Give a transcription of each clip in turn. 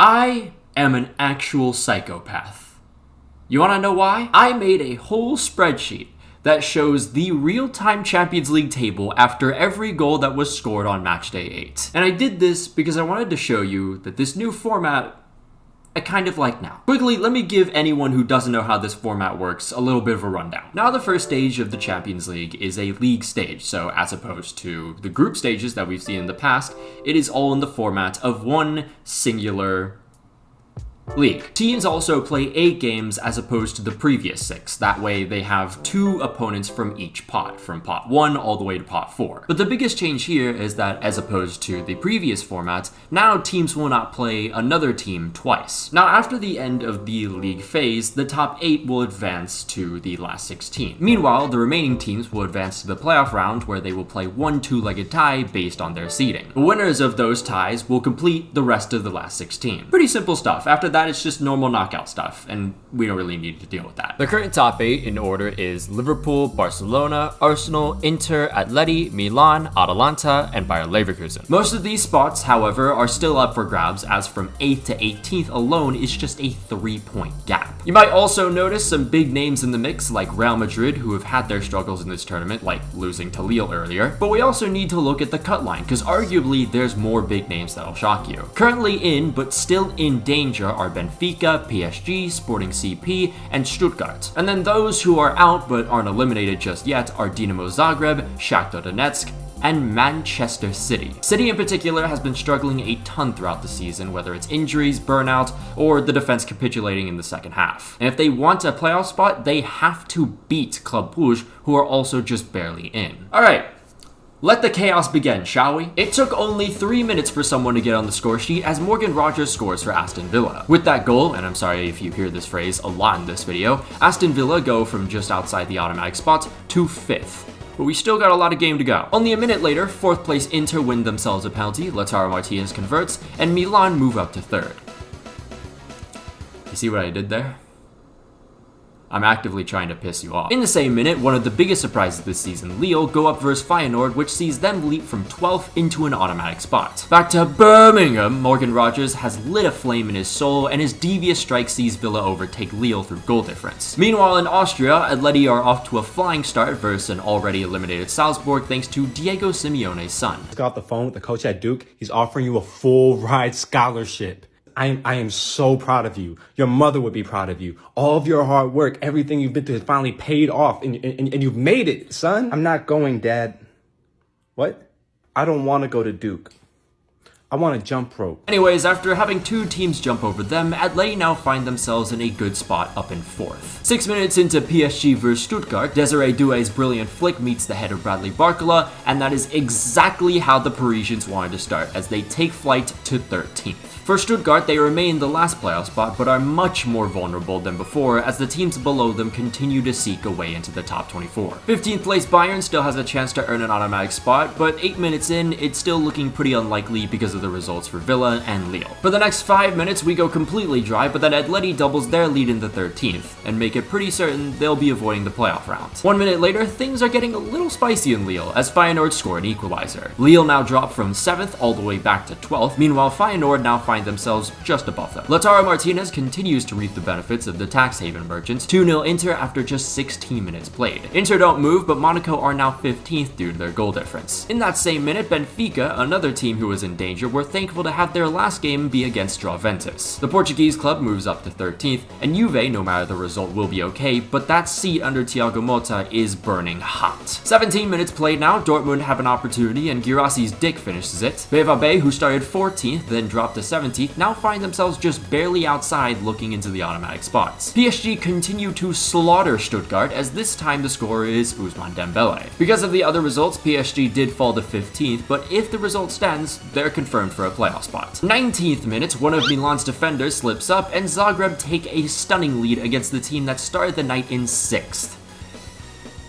I am an actual psychopath. You wanna know why? I made a whole spreadsheet that shows the real-time Champions League table after every goal that was scored on matchday 8. And I did this because I wanted to show you that this new format I kind of like now. Quickly, let me give anyone who doesn't know how this format works a little bit of a rundown. Now, the first stage of the Champions League is a league stage, so as opposed to the group stages that we've seen in the past, it is all in the format of one singular league. Teams also play 8 games as opposed to the previous 6. That way they have 2 opponents from each pot, from pot 1 all the way to pot 4. But the biggest change here is that as opposed to the previous format, now teams will not play another team twice. Now after the end of the league phase, the top 8 will advance to the last 16. Meanwhile, the remaining teams will advance to the playoff round where they will play one 2-legged tie based on their seeding. The winners of those ties will complete the rest of the last 16. Pretty simple stuff. After that, it's just normal knockout stuff, and we don't really need to deal with that. The current top 8 in order is Liverpool, Barcelona, Arsenal, Inter, Atleti, Milan, Atalanta, and Bayer Leverkusen. Most of these spots, however, are still up for grabs, as from 8th to 18th alone is just a 3-point gap. You might also notice some big names in the mix, like Real Madrid, who have had their struggles in this tournament, like losing to Lille earlier, but we also need to look at the cut line, because arguably there's more big names that'll shock you. Currently in, but still in danger, are Benfica, PSG, Sporting CP, and Stuttgart. And then those who are out but aren't eliminated just yet are Dinamo Zagreb, Shakhtar Donetsk, and Manchester City. City in particular has been struggling a ton throughout the season, whether it's injuries, burnout, or the defense capitulating in the second half. And if they want a playoff spot, they have to beat Club Brugge, who are also just barely in. Alright, let the chaos begin, shall we? It took only 3 minutes for someone to get on the score sheet as Morgan Rogers scores for Aston Villa. With that goal, and I'm sorry if you hear this phrase a lot in this video, Aston Villa go from just outside the automatic spot to 5th. But we still got a lot of game to go. Only a minute later, 4th place Inter win themselves a penalty, Lautaro Martinez converts, and Milan move up to 3rd. You see what I did there? I'm actively trying to piss you off. In the same minute, one of the biggest surprises this season, Lille, go up versus Feyenoord, which sees them leap from 12th into an automatic spot. Back to Birmingham, Morgan Rogers has lit a flame in his soul, and his devious strike sees Villa overtake Lille through goal difference. Meanwhile, in Austria, Atleti are off to a flying start versus an already eliminated Salzburg thanks to Diego Simeone's son. Just got off the phone with the coach at Duke. He's offering you a full ride scholarship. I am so proud of you. Your mother would be proud of you. All of your hard work, everything you've been through has finally paid off, and you've made it, son. I'm not going, Dad. What? I don't want to go to Duke. I want to jump rope. Anyways, after having 2 teams jump over them, Atleti now find themselves in a good spot up in 4th. 6 minutes into PSG vs Stuttgart, Desiree Doué's brilliant flick meets the head of Bradley Barcola, and that is exactly how the Parisians wanted to start, as they take flight to 13th. For Stuttgart, they remain the last playoff spot, but are much more vulnerable than before, as the teams below them continue to seek a way into the top 24. 15th place Bayern still has a chance to earn an automatic spot, but 8 minutes in, it's still looking pretty unlikely because of the results for Villa and Lille. For the next 5 minutes, we go completely dry, but then Atleti doubles their lead in the 13th, and make it pretty certain they'll be avoiding the playoff round. 1 minute later, things are getting a little spicy in Lille, as Feyenoord score an equalizer. Lille now drop from 7th all the way back to 12th, meanwhile Feyenoord now find themselves just above them. Lautaro Martinez continues to reap the benefits of the tax haven merchants, 2-0 Inter after just 16 minutes played. Inter don't move, but Monaco are now 15th due to their goal difference. In that same minute, Benfica, another team who was in danger, were thankful to have their last game be against Juventus. The Portuguese club moves up to 13th, and Juve, no matter the result, will be okay, but that seat under Thiago Motta is burning hot. 17 minutes played now, Dortmund have an opportunity, and Guirassi's dick finishes it. BVB, who started 14th, then dropped to 17th, now find themselves just barely outside looking into the automatic spots. PSG continue to slaughter Stuttgart, as this time the scorer is Ousmane Dembele. Because of the other results, PSG did fall to 15th, but if the result stands, they're confirmed for a playoff spot. 19th minute, one of Milan's defenders slips up, and Zagreb take a stunning lead against the team that started the night in 6th.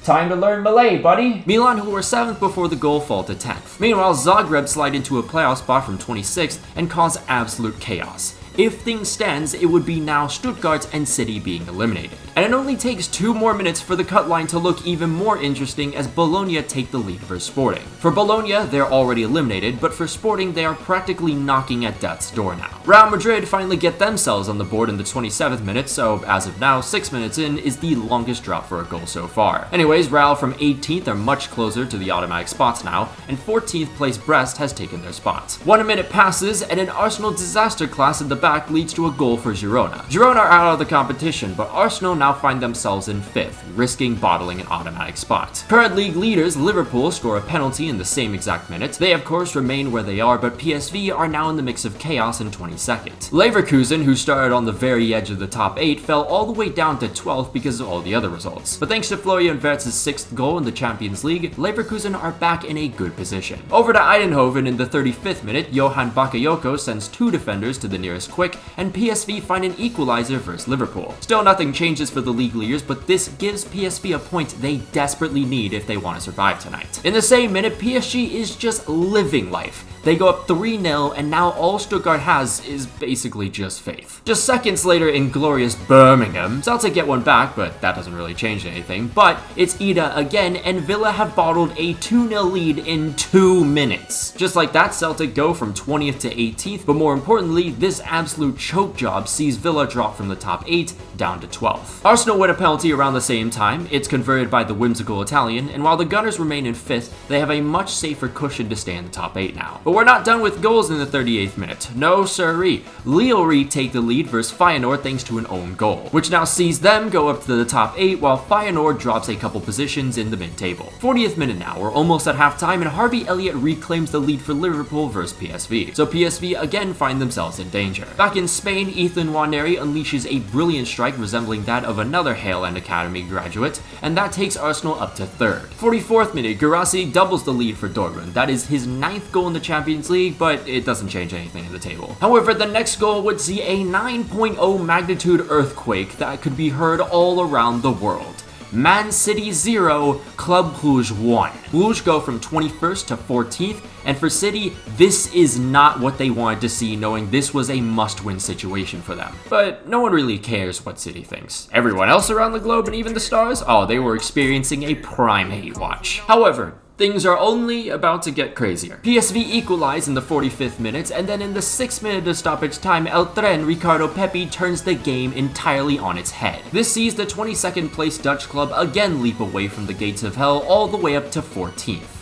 Time to learn Malay, buddy! Milan, who were 7th before the goal, fall to 10th. Meanwhile, Zagreb slide into a playoff spot from 26th and cause absolute chaos. If things stands, it would be now Stuttgart and City being eliminated. And it only takes 2 more minutes for the cut line to look even more interesting as Bologna take the lead versus Sporting. For Bologna, they're already eliminated, but for Sporting, they are practically knocking at death's door now. Real Madrid finally get themselves on the board in the 27th minute, so as of now, 6 minutes in is the longest drought for a goal so far. Anyways, Real from 18th are much closer to the automatic spots now, and 14th place Brest has taken their spots. 1 minute passes, and an Arsenal disaster class in the back leads to a goal for Girona. Girona are out of the competition, but Arsenal now find themselves in 5th, risking bottling an automatic spot. Current league leaders Liverpool score a penalty in the same exact minute. They of course remain where they are, but PSV are now in the mix of chaos in 22nd. Leverkusen, who started on the very edge of the top 8, fell all the way down to 12th because of all the other results. But thanks to Florian Wirtz's 6th goal in the Champions League, Leverkusen are back in a good position. Over to Eindhoven in the 35th minute, Johan Bakayoko sends 2 defenders to the nearest quick, and PSV find an equalizer versus Liverpool. Still nothing changes for the league leaders, but this gives PSV a point they desperately need if they want to survive tonight. In the same minute, PSG is just living life. They go up 3-0, and now all Stuttgart has is basically just faith. Just seconds later in glorious Birmingham, Celtic get one back, but that doesn't really change anything, but it's Ida again, and Villa have bottled a 2-0 lead in 2 minutes. Just like that, Celtic go from 20th to 18th, but more importantly, this absolute choke job sees Villa drop from the top 8 down to 12th. Arsenal win a penalty around the same time, it's converted by the whimsical Italian, and while the Gunners remain in 5th, they have a much safer cushion to stay in the top 8 now. But we're not done with goals in the 38th minute. No siree. Lille retake the lead versus Feyenoord thanks to an own goal, which now sees them go up to the top 8 while Feyenoord drops a couple positions in the mid-table. 40th minute now, we're almost at halftime and Harvey Elliott reclaims the lead for Liverpool versus PSV. So PSV again find themselves in danger. Back in Spain, Ethan Nwaneri unleashes a brilliant strike resembling that of another Hale End Academy graduate, and that takes Arsenal up to 3rd. 44th minute, Guirassy doubles the lead for Dortmund. That is his 9th goal in the Champions League, but it doesn't change anything in the table. However, the next goal would see a 9.0 magnitude earthquake that could be heard all around the world. Man City 0, Club Brugge 1. Brugge go from 21st to 14th, and for City, this is not what they wanted to see, knowing this was a must-win situation for them. But no one really cares what City thinks. Everyone else around the globe, and even the stars, oh, they were experiencing a prime hate watch. However, things are only about to get crazier. PSV equalize in the 45th minute, and then in the 6th minute of stoppage time, El Tren Ricardo Pepi turns the game entirely on its head. This sees the 22nd place Dutch club again leap away from the gates of hell all the way up to 14th.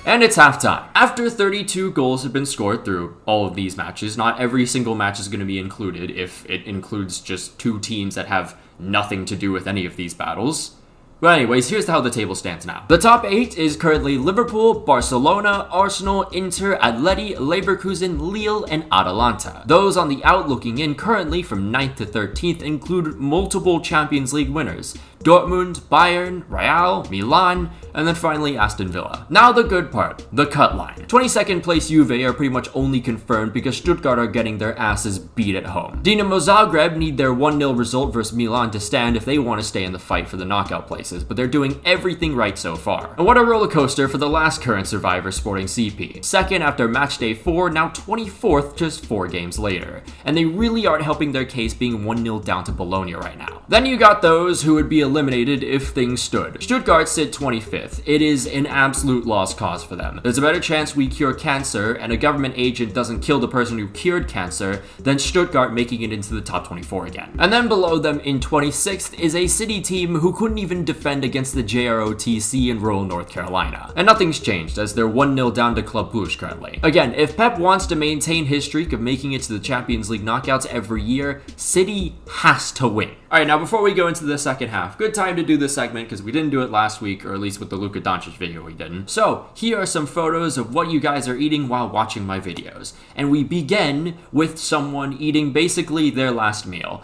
And it's halftime. After 32 goals have been scored through all of these matches, not every single match is going to be included if it includes just 2 teams that have nothing to do with any of these battles. But anyways, here's how the table stands now. The top 8 is currently Liverpool, Barcelona, Arsenal, Inter, Atleti, Leverkusen, Lille, and Atalanta. Those on the out looking in currently from 9th to 13th include multiple Champions League winners: Dortmund, Bayern, Real, Milan, and then finally Aston Villa. Now the good part, the cut line. 22nd place Juve are pretty much only confirmed because Stuttgart are getting their asses beat at home. Dinamo Zagreb need their 1-0 result versus Milan to stand if they want to stay in the fight for the knockout places, but they're doing everything right so far. And what a roller coaster for the last current survivor, Sporting CP. 2nd after match day 4, now 24th just 4 games later. And they really aren't helping their case being 1-0 down to Bologna right now. Then you got those who would be eliminated if things stood. Stuttgart sit 25th. It is an absolute lost cause for them. There's a better chance we cure cancer and a government agent doesn't kill the person who cured cancer than Stuttgart making it into the top 24 again. And then below them in 26th is a City team who couldn't even defend against the JROTC in rural North Carolina. And nothing's changed as they're 1-0 down to Club Brugge currently. Again, if Pep wants to maintain his streak of making it to the Champions League knockouts every year, City has to win. Alright, now before we go into the second half, good time to do this segment because we didn't do it last week, or at least with the Luka Doncic video we didn't. So, here are some photos of what you guys are eating while watching my videos. And we begin with someone eating basically their last meal.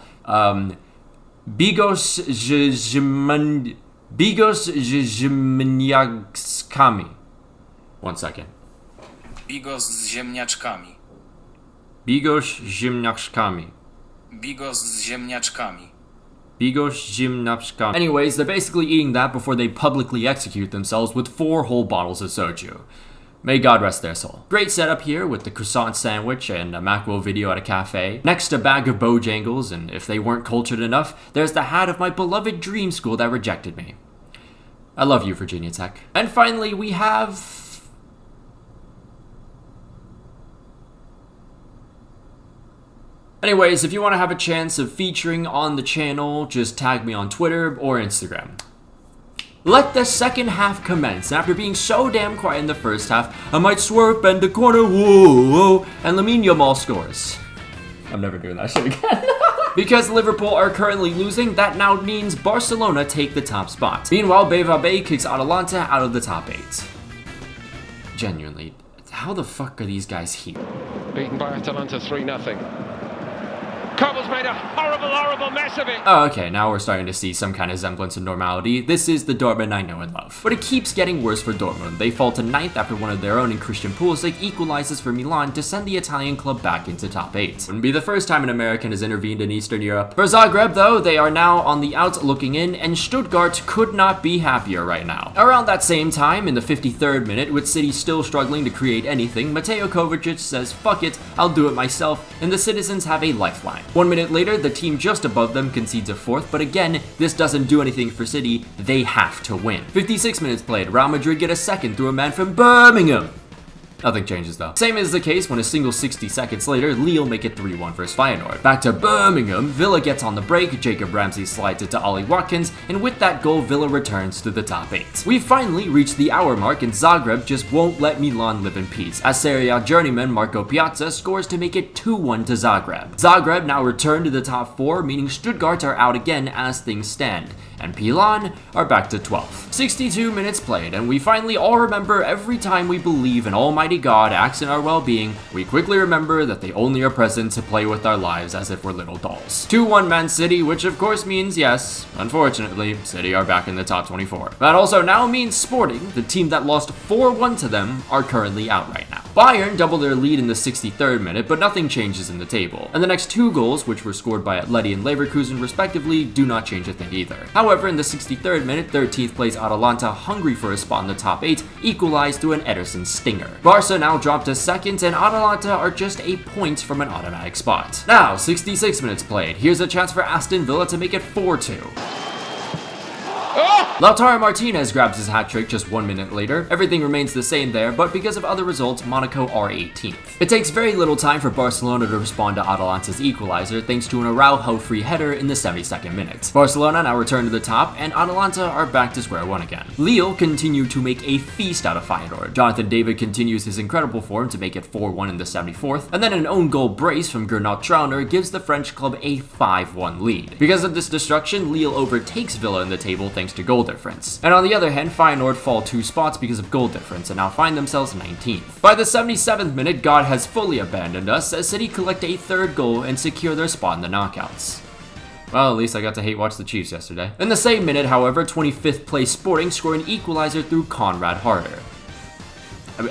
Bigos ziemniaczkami. 1 second. Bigos z ziemniaczkami. Bigos ziemniaczkami. Bigos z ziemniaczkami. Anyways, they're basically eating that before they publicly execute themselves with 4 whole bottles of soju. May God rest their soul. Great setup here with the croissant sandwich and a macro video at a cafe. Next, a bag of Bojangles, and if they weren't cultured enough, there's the hat of my beloved dream school that rejected me. I love you, Virginia Tech. And finally, we have... Anyways, if you want to have a chance of featuring on the channel, just tag me on Twitter or Instagram. Let the second half commence. After being so damn quiet in the first half, I might swerve, bend the corner, whoa, whoa, and Lamine Yamal scores. I'm never doing that shit again. Because Liverpool are currently losing, that now means Barcelona take the top spot. Meanwhile, Bevabe kicks Atalanta out of the top 8. Genuinely, how the fuck are these guys here? Beaten by Atalanta 3-0. Cobble's made a horrible mess of it. Oh, okay, now we're starting to see some kind of semblance of normality. This is the Dortmund I know and love. But it keeps getting worse for Dortmund. They fall to 9th after one of their own in Christian Pulisic equalizes for Milan to send the Italian club back into top 8. Wouldn't be the first time an American has intervened in Eastern Europe. For Zagreb, though, they are now on the out looking in, and Stuttgart could not be happier right now. Around that same time, in the 53rd minute, with City still struggling to create anything, Mateo Kovacic says, fuck it, I'll do it myself, and the citizens have a lifeline. 1 minute later, the team just above them concedes a 4th, but again, this doesn't do anything for City. They have to win. 56 minutes played, Real Madrid get a 2nd through a man from Birmingham. Nothing changes though. Same is the case when a single 60 seconds later, Lille make it 3-1 versus Feyenoord. Back to Birmingham, Villa gets on the break, Jacob Ramsey slides it to Ollie Watkins, and with that goal, Villa returns to the top 8. We finally reached the hour mark, and Zagreb just won't let Milan live in peace, as Serie A journeyman Marco Piazza scores to make it 2-1 to Zagreb. Zagreb now return to the top 4, meaning Stuttgart are out again as things stand, and Milan are back to 12th. 62 minutes played, and we finally all remember every time we believe an almighty God acts in our well-being, we quickly remember that they only are present to play with our lives as if we're little dolls. 2-1 Man City, which of course means, yes, unfortunately, City are back in the top 24. That also now means Sporting, the team that lost 4-1 to them, are currently out right now. Bayern double their lead in the 63rd minute, but nothing changes in the table. And the next 2 goals, which were scored by Atleti and Leverkusen respectively, do not change a thing either. However, in the 63rd minute, 13th place Atalanta, hungry for a spot in the top 8, equalized through an Ederson stinger. Barca now dropped to 2nd, and Atalanta are just a point from an automatic spot. Now, 66 minutes played. Here's a chance for Aston Villa to make it 4-2. Lautaro Martinez grabs his hat-trick just 1 minute later. Everything remains the same there, but because of other results, Monaco are 18th. It takes very little time for Barcelona to respond to Atalanta's equalizer thanks to an Araujo free header in the 72nd minute. Barcelona now return to the top, and Atalanta are back to square one again. Lille continue to make a feast out of Feyenoord. Jonathan David continues his incredible form to make it 4-1 in the 74th, and then an own goal brace from Gernot Trauner gives the French club a 5-1 lead. Because of this destruction, Lille overtakes Villa in the table thanks to goal difference. And on the other hand, Feyenoord fall 2 spots because of goal difference and now find themselves 19th. By the 77th minute, God has fully abandoned us as City collect a 3rd goal and secure their spot in the knockouts. Well, at least I got to hate watch the Chiefs yesterday. In the same minute, however, 25th place Sporting score an equalizer through Conrad Harder.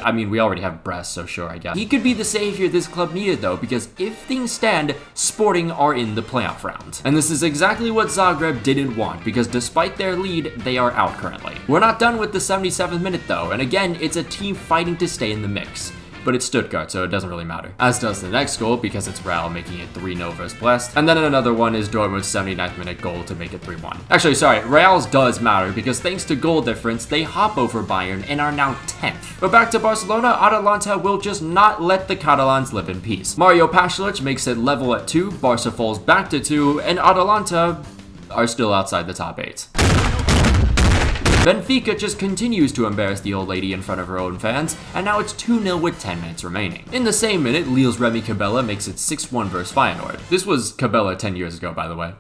I mean, we already have Brest, so sure, I guess. He could be the savior this club needed, though, because if things stand, Sporting are in the playoff round. And this is exactly what Zagreb didn't want, because despite their lead, they are out currently. We're not done with the 77th minute, though, and again, it's a team fighting to stay in the mix. But it's Stuttgart, so it doesn't really matter. As does the next goal, because it's Real making it 3-0 versus Brest. And then another one is Dortmund's 79th minute goal to make it 3-1. Actually, sorry, Real's does matter, because thanks to goal difference, they hop over Bayern and are now 10th. But back to Barcelona, Atalanta will just not let the Catalans live in peace. Mario Pasalic makes it level at 2, Barca falls back to 2, and Atalanta are still outside the top 8. Benfica just continues to embarrass the old lady in front of her own fans, and now it's 2-0 with 10 minutes remaining. In the same minute, Lille's Remy Cabella makes it 6-1 versus Feyenoord. This was Cabella 10 years ago, by the way.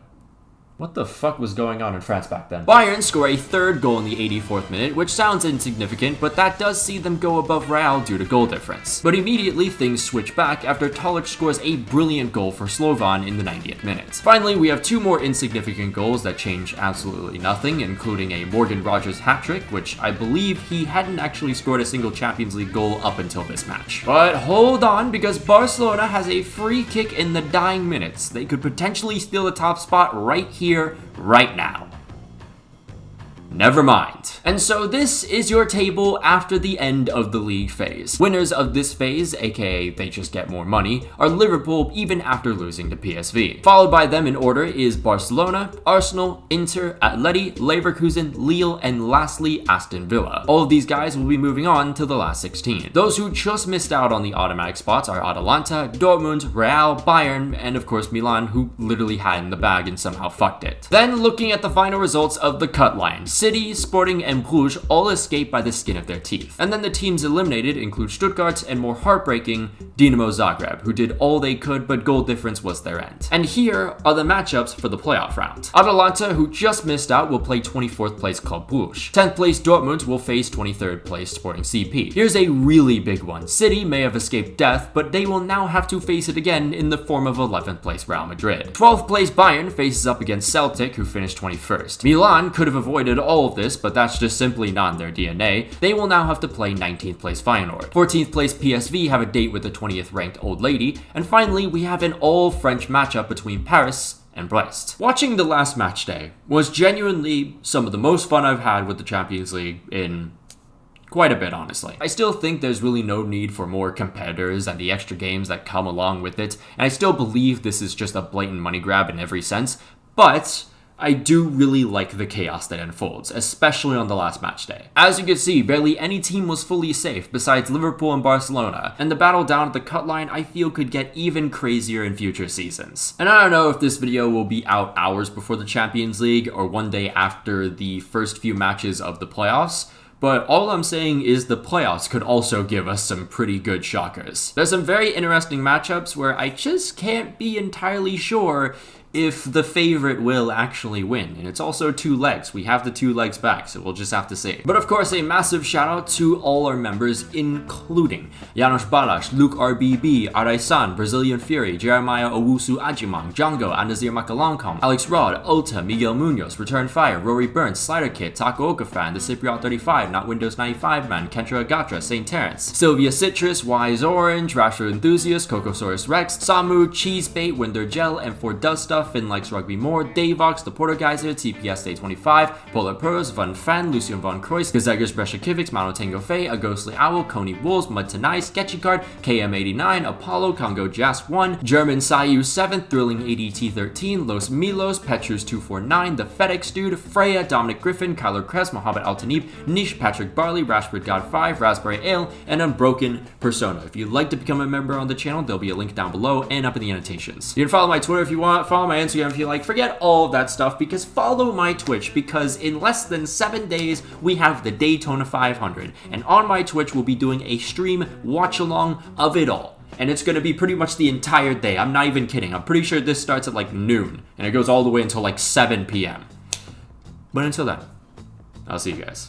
What the fuck was going on in France back then? Bayern score a 3rd goal in the 84th minute, which sounds insignificant, but that does see them go above Real due to goal difference. But immediately things switch back after Tolic scores a brilliant goal for Slovan in the 90th minute. Finally, we have 2 more insignificant goals that change absolutely nothing, including a Morgan Rogers hat-trick, which I believe he hadn't actually scored a single Champions League goal up until this match. But hold on, because Barcelona has a free kick in the dying minutes. They could potentially steal the top spot right here, right now. Never mind. And so this is your table after the end of the league phase. Winners of this phase, aka they just get more money, are Liverpool even after losing to PSV. Followed by them in order is Barcelona, Arsenal, Inter, Atleti, Leverkusen, Lille, and lastly Aston Villa. All of these guys will be moving on to the last 16. Those who just missed out on the automatic spots are Atalanta, Dortmund, Real, Bayern, and of course Milan, who literally had in the bag and somehow fucked it. Then looking at the final results of the cut line, City, Sporting, and Bruges all escaped by the skin of their teeth. And then the teams eliminated include Stuttgart and more heartbreaking, Dinamo Zagreb, who did all they could but goal difference was their end. And here are the matchups for the playoff round. Atalanta, who just missed out, will play 24th place Club Bruges. 10th place Dortmund will face 23rd place Sporting CP. Here's a really big one. City may have escaped death, but they will now have to face it again in the form of 11th place Real Madrid. 12th place Bayern faces up against Celtic, who finished 21st. Milan could have avoided all of this, but that's just simply not in their DNA. They will now have to play 19th place Feyenoord. 14th place PSV have a date with the 20th ranked Old Lady, and finally we have an all-French matchup between Paris and Brest. Watching the last match day was genuinely some of the most fun I've had with the Champions League in quite a bit, honestly. I still think there's really no need for more competitors and the extra games that come along with it, and I still believe this is just a blatant money grab in every sense, but I do really like the chaos that unfolds, especially on the last match day. As you can see, barely any team was fully safe besides Liverpool and Barcelona, and the battle down at the cut line I feel could get even crazier in future seasons. And I don't know if this video will be out hours before the Champions League or one day after the first few matches of the playoffs, but all I'm saying is the playoffs could also give us some pretty good shockers. There's some very interesting matchups where I just can't be entirely sure if the favorite will actually win. And it's also 2 legs. We have the 2 legs back, so we'll just have to see. But of course, a massive shout out to all our members, including Janos Balash, Luke RBB, Araisan, Brazilian Fury, Jeremiah Owusu Ajimang, Django, Anazir Makalankam, Alex Rod, Ota, Miguel Munoz, Return Fire, Rory Burns, Slider Kid, Taco Okafan, The Cypriot 35, Not Windows 95 Man, Kentra Agatra, St. Terrence, Sylvia Citrus, Wise Orange, Rasher Enthusiast, Cocosaurus Rex, Samu, Cheesebait, Winder Gel, and for Does Stuff, Finn Likes Rugby More, Davox, The Portergeiser, TPS Day 25, Polar Pros, Van Fan, Lucian Von Croix, Gazegers Bresciakivics, Mano Tango Fei, A Ghostly Owl, Coney Wolves, Mud Tanai, Sketchy Card, KM89, Apollo, Congo Jas 1, German Sayu 7, Thrilling ADT 13, Los Milos, Petrus 249, The FedEx Dude, Freya, Dominic Griffin, Kyler Kress, Mohammed Altanib, Nish, Patrick Barley, Rashford God 5, Raspberry Ale, and Unbroken Persona. If you'd like to become a member on the channel, there'll be a link down below and up in the annotations. You can follow my Twitter if you want, follow my Instagram if you like, forget all of that stuff because follow my Twitch because in less than 7 days we have the Daytona 500 and on my Twitch we'll be doing a stream watch along of it all. And it's going to be pretty much the entire day. I'm not even kidding. I'm pretty sure this starts at like noon and it goes all the way until like 7 p.m. But until then, I'll see you guys.